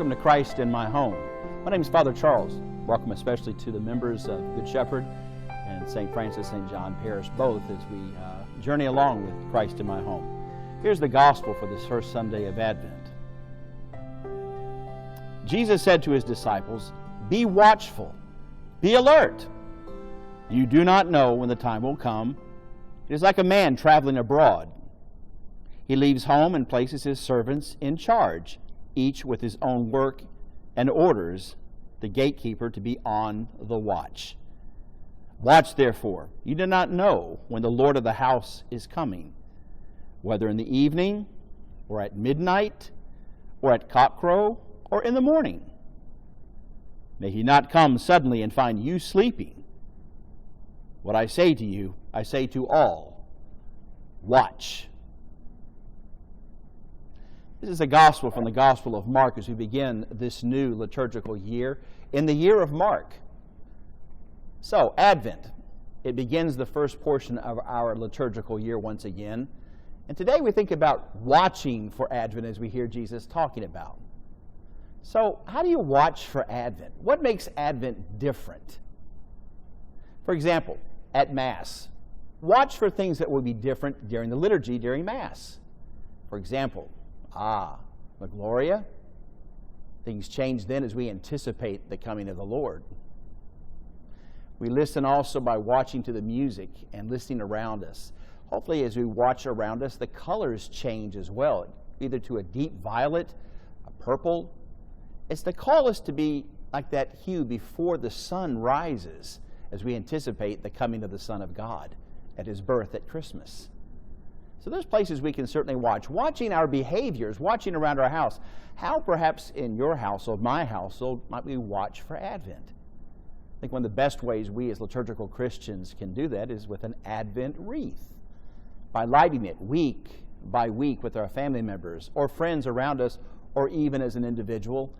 Welcome to Christ in My Home. My name is Father Charles. Welcome especially to the members of Good Shepherd and St. Francis St. John Parish, both as we journey along with Christ in My Home. Here's the gospel for this first Sunday of Advent. Jesus said to his disciples, "Be watchful, be alert. You do not know when the time will come. It is like a man traveling abroad. He leaves home and places his servants in charge, each with his own work, and orders the gatekeeper to be on the watch. Watch therefore, you do not know when the Lord of the house is coming, whether in the evening, or at midnight, or at cockcrow, or in the morning. May he not come suddenly and find you sleeping. What I say to you, I say to all, watch." This is a gospel from the Gospel of Mark as we begin this new liturgical year, in the year of Mark. So, Advent, it begins the first portion of our liturgical year once again. And today we think about watching for Advent as we hear Jesus talking about. So, how do you watch for Advent? What makes Advent different? For example, at Mass, watch for things that will be different during the liturgy during Mass. For example, the Gloria. Things change then as we anticipate the coming of the Lord. We listen also by watching to the music and listening around us. Hopefully as we watch around us, the colors change as well, either to a deep violet, a purple. It's to call us to be like that hue before the sun rises as we anticipate the coming of the Son of God at his birth at Christmas. So there's places we can certainly watch. Watching our behaviors, watching around our house. How perhaps in your household, my household, might we watch for Advent? I think one of the best ways we as liturgical Christians can do that is with an Advent wreath. By lighting it week by week with our family members or friends around us, or even as an individual,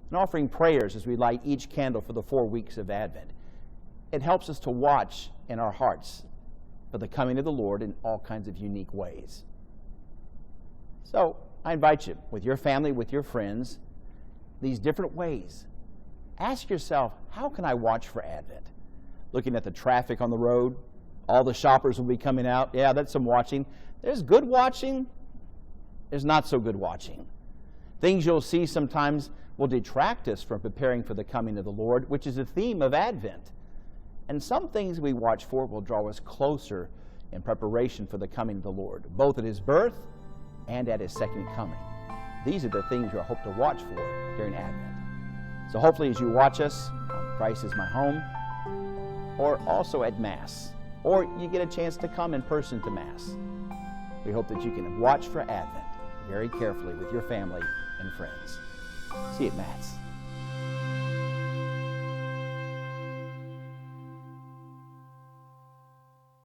and offering prayers as we light each candle for the 4 weeks of Advent. It helps us to watch in our hearts for the coming of the Lord in all kinds of unique ways. So, I invite you, with your family, with your friends, these different ways. Ask yourself, how can I watch for Advent? Looking at the traffic on the road, all the shoppers will be coming out. Yeah, that's some watching. There's good watching. There's not so good watching. Things you'll see sometimes will detract us from preparing for the coming of the Lord, which is the theme of Advent. And some things we watch for will draw us closer in preparation for the coming of the Lord, both at his birth and at his second coming. These are the things we hope to watch for during Advent. So hopefully as you watch us on Christ is My Home, or also at Mass, or you get a chance to come in person to Mass, we hope that you can watch for Advent very carefully with your family and friends. See you at Mass.